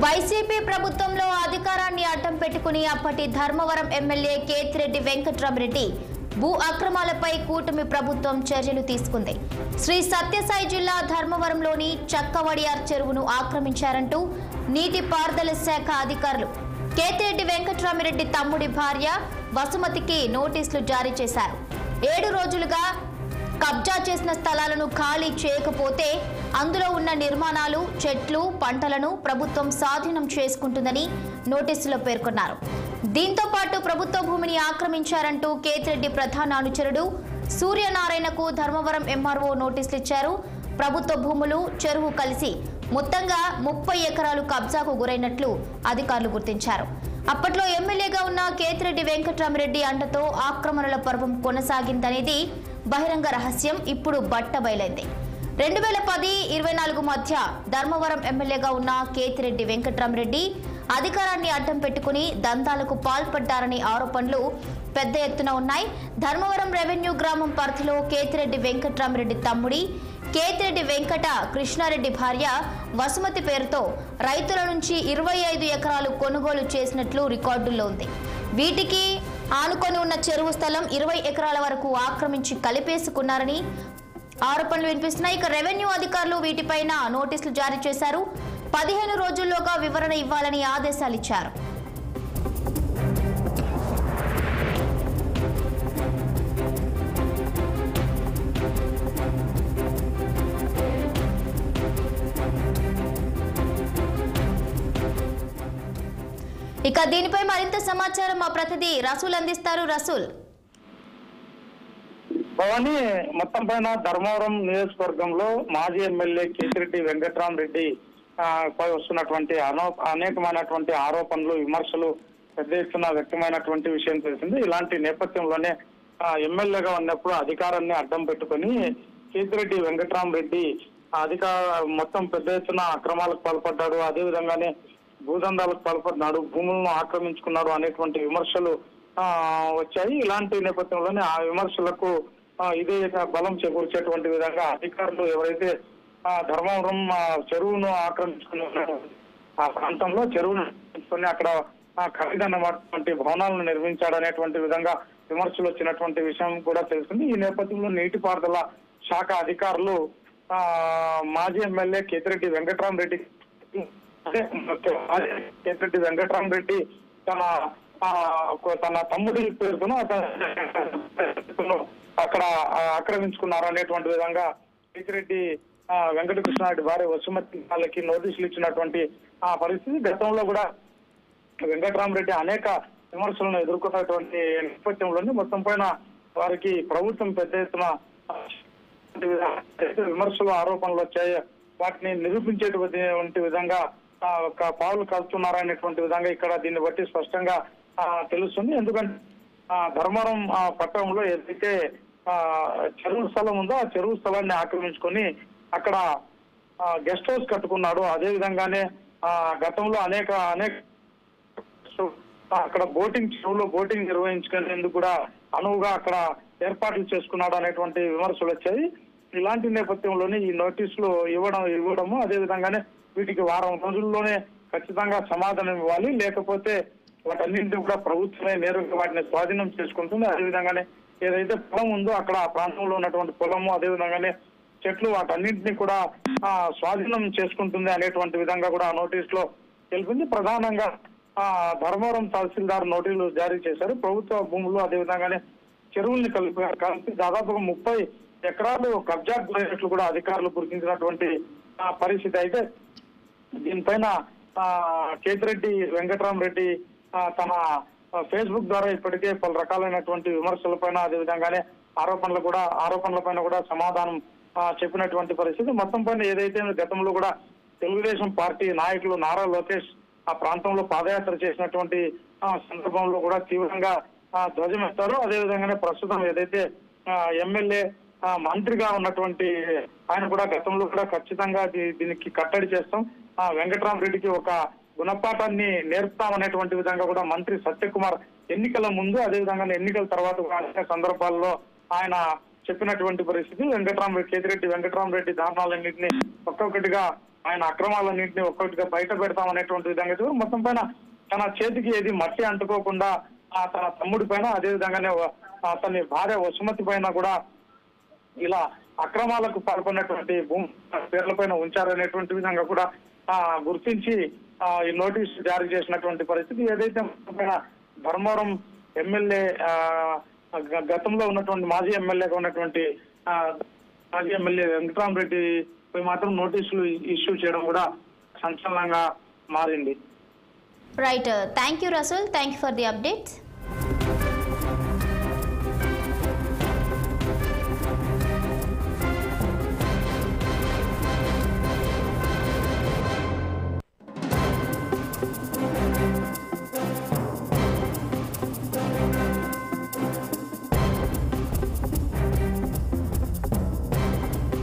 YCP ప్రభుత్వంలో అధికారాన్ని అడ్డం పెట్టుకుని అప్పటి ధర్మవరం ఎమ్మెల్యే కేతిరెడ్డి వెంకట్రామరెడ్డి భూ అక్రమాలపై కూటమి ప్రభుత్వం చర్యలు తీసుకుంది. శ్రీ సత్యసాయి జిల్లా ధర్మవరంలోని చక్కవడియార్ చెరువును ఆక్రమించారంటూ నీటిపారుదల శాఖ అధికారులు కేతిరెడ్డి వెంకట్రామరెడ్డి తమ్ముడి భార్య వసుమతికి నోటీసులు జారీ చేశారు. 7 రోజులుగా కబ్జా చేసిన స్థలాలను ఖాళీ చేయకపోతే అందులో ఉన్న నిర్మాణాలు, చెట్లు, పంటలను ప్రభుత్వం స్వాధీనం చేసుకుంటుందని నోటీసులో పేర్కొన్నారు. దీంతో పాటు ప్రభుత్వ భూమిని ఆక్రమించారంటూ కేతిరెడ్డి ప్రధాన అనుచరుడు సూర్యనారాయణకు ధర్మవరం ఎంఆర్ఓ నోటీసులు ఇచ్చారు. ప్రభుత్వ భూములు, చెరువు కలిసి మొత్తంగా 30 ఎకరాలు కబ్జాకు గురైనట్లు అధికారులు గుర్తించారు. అప్పట్లో ఎమ్మెల్యేగా ఉన్న కేతిరెడ్డి వెంకట్రామరెడ్డి అండతో ఆక్రమణల పర్వం కొనసాగిందనేది బహిరంగ రహస్యం ఇప్పుడు బట్టబయలైంది. 2010-24 మధ్య ధర్మవరం ఎమ్మెల్యేగా ఉన్న కేతిరెడ్డి వెంకట్రామరెడ్డి అధికారాన్ని అడ్డం పెట్టుకుని దందాలకు పాల్పడ్డారనే ఆరోపణలు పెద్ద ఎత్తున ఉన్నాయి. ధర్మవరం రెవెన్యూ గ్రామం పరిధిలో కేతిరెడ్డి వెంకట్రామరెడ్డి తమ్ముడి కేతిరెడ్డి వెంకట కృష్ణారెడ్డి భార్య వసుమతి పేరుతో రైతుల నుంచి 25 ఎకరాలు కొనుగోలు చేసినట్లు రికార్డుల్లో ఉంది. వీటికి ఆనుకొని ఉన్న చెరువు స్థలం 20 ఎకరాల వరకు ఆక్రమించి కలిపేసుకున్నారని ఆరోపణలు వినిపిస్తున్నాయి. ఇక రెవెన్యూ అధికారులు వీటిపైన నోటీసులు జారీ చేశారు. 15 రోజుల్లోగా వివరణ ఇవ్వాలని ఆదేశాలు ఇచ్చారు. ఇక దీనిపై మరింత సమాచారం మా ప్రతినిధి రసూల్ అందిస్తారు. రసూల్, భవాని, మొత్తం పైన ధర్మవరం నియోజకవర్గంలో మాజీ ఎమ్మెల్యే కేతిరెడ్డి వెంకట్రామరెడ్డి పై వస్తున్నటువంటి అనేకమైనటువంటి ఆరోపణలు, విమర్శలు పెద్ద ఎత్తున వ్యక్తమైనటువంటి విషయం తెలిసింది. ఇలాంటి నేపథ్యంలోనే ఎమ్మెల్యేగా ఉన్నప్పుడు అధికారాన్ని అడ్డం పెట్టుకుని కేతిరెడ్డి వెంకట్రామరెడ్డి మొత్తం పెద్ద ఎత్తున అక్రమాలకు పాల్పడ్డాడు, అదేవిధంగానే భూదందాలకు పాల్పడ్డాడు, భూములను ఆక్రమించుకున్నాడు అనేటువంటి విమర్శలు వచ్చాయి. ఇలాంటి నేపథ్యంలోనే ఆ విమర్శలకు ఇదే బలం చేకూర్చేటువంటి విధంగా అధికారులు ఎవరైతే ధర్మవరం చెరువును ఆక్రమించుకుని ఉన్నారో ఆ ప్రాంతంలో చెరువును ఆక్రమించుకుని అక్కడ ఖరీదైనటువంటి భవనాలను నిర్మించాడనేటువంటి విధంగా విమర్శలు వచ్చినటువంటి విషయం కూడా తెలిసింది. ఈ నేపథ్యంలో నీటిపారుదల శాఖ అధికారులు మాజీ ఎమ్మెల్యే కేతిరెడ్డి వెంకట్రామరెడ్డి తన తమ్ముడి పేరును అక్కడ ఆక్రమించుకున్నారు అనేటువంటి విధంగా కేతిరెడ్డి వెంకటకృష్ణారెడ్డి భార్య వసుమతి వాళ్ళకి నోటీసులు ఇచ్చినటువంటి పరిస్థితి. గతంలో కూడా వెంకట్రామరెడ్డి అనేక విమర్శలను ఎదుర్కొన్నటువంటి నేపథ్యంలోనే మొత్తం పైన వారికి ప్రభుత్వం పెద్ద ఎత్తున విమర్శలు, ఆరోపణలు వచ్చాయి. వాటిని నిరూపించేటువంటి విధంగా ఒక పావులు కలుపుతున్నారనేటువంటి విధంగా ఇక్కడ దీన్ని బట్టి స్పష్టంగా తెలుస్తుంది. ఎందుకంటే ధర్మవరం పట్టణంలో ఏదైతే చెరువు స్థలం ఉందో ఆ చెరువు స్థలాన్ని ఆక్రమించుకొని అక్కడ గెస్ట్ హౌస్ కట్టుకున్నాడు. అదే విధంగానే గతంలో అనేక అక్కడ చెరువులో బోటింగ్ నిర్వహించుకునేందుకు కూడా అనువుగా అక్కడ ఏర్పాట్లు చేసుకున్నాడు అనేటువంటి విమర్శలు వచ్చాయి. ఇలాంటి నేపథ్యంలోనే ఈ నోటీసులు ఇవ్వడము, అదే విధంగానే వీటికి వారం రోజుల్లోనే ఖచ్చితంగా సమాధానం ఇవ్వాలి, లేకపోతే వాటన్నింటినీ కూడా ప్రభుత్వమే నేరుగా వాటిని స్వాధీనం చేసుకుంటుంది. అదేవిధంగానే ఏదైతే పొలం ఉందో అక్కడ ఆ ప్రాంతంలో ఉన్నటువంటి పొలము, అదేవిధంగానే చెట్లు, వాటన్నింటినీ కూడా స్వాధీనం చేసుకుంటుంది అనేటువంటి విధంగా కూడా ఆ నోటీసులో తెలిపింది. ప్రధానంగా ధర్మవరం తహసీల్దార్ నోటీసులు జారీ చేశారు. ప్రభుత్వ భూములు, అదేవిధంగానే చెరువుల్ని కలిపి దాదాపుగా 30 ఎకరాలు కబ్జా గురైనట్లు కూడా అధికారులు గుర్తించినటువంటి పరిస్థితి. అయితే దీనిపైన కేతిరెడ్డి వెంకట్రామరెడ్డి తన ఫేస్బుక్ ద్వారా ఇప్పటికే పలు రకాలైనటువంటి విమర్శలపైన, అదేవిధంగానే ఆరోపణలపైన కూడా సమాధానం చెప్పినటువంటి పరిస్థితి. మొత్తం పైన ఏదైతే గతంలో కూడా తెలుగుదేశం పార్టీ నాయకులు నారా లోకేష్ ఆ ప్రాంతంలో పాదయాత్ర చేసినటువంటి సందర్భంలో కూడా తీవ్రంగా ధ్వజమెత్తారు. అదేవిధంగానే ప్రస్తుతం ఏదైతే ఎమ్మెల్యే మంత్రిగా ఉన్నటువంటి ఆయన కూడా గతంలో కూడా ఖచ్చితంగా దీనికి కట్టడి చేస్తాం, వెంకట్రామరెడ్డికి ఒక గుణపాఠాన్ని నేర్పుతామనేటువంటి విధంగా కూడా మంత్రి సత్యకుమార్ ఎన్నికల ముందు, అదేవిధంగా ఎన్నికల తర్వాత అనేక సందర్భాల్లో ఆయన చెప్పినటువంటి పరిస్థితి. కేతిరెడ్డి వెంకటరామరెడ్డి దారుణాలన్నింటినీ ఒక్కొక్కటిగా ఆయన అక్రమాలన్నింటినీ ఒక్కొక్కటిగా బయట పెడతామనేటువంటి విధంగా మొత్తం పైన తన చేతికి ఏది మట్టి అంటుకోకుండా తన తమ్ముడి పైన, అదే విధంగానే అతని భార్య వసుమతి పైన కూడా ఇలా అక్రమాలకు పాల్పడినటువంటి భూమి పేర్ల పైన ఉంచారనేటువంటి విధంగా కూడా గుర్తించి ఈ నోటీసు జారీ చేసినటువంటి పరిస్థితి. ఏదైతే ధర్మవరం ఎమ్మెల్యే గతంలో ఉన్నటువంటి మాజీ ఎమ్మెల్యేగా ఉన్నటువంటి మాజీ ఎమ్మెల్యే వెంకటరామరెడ్డి మాత్రం నోటీసులు ఇష్యూ చేయడం కూడా సంచలనంగా మారింది. Right, thank you Rasool, thank you for the updates.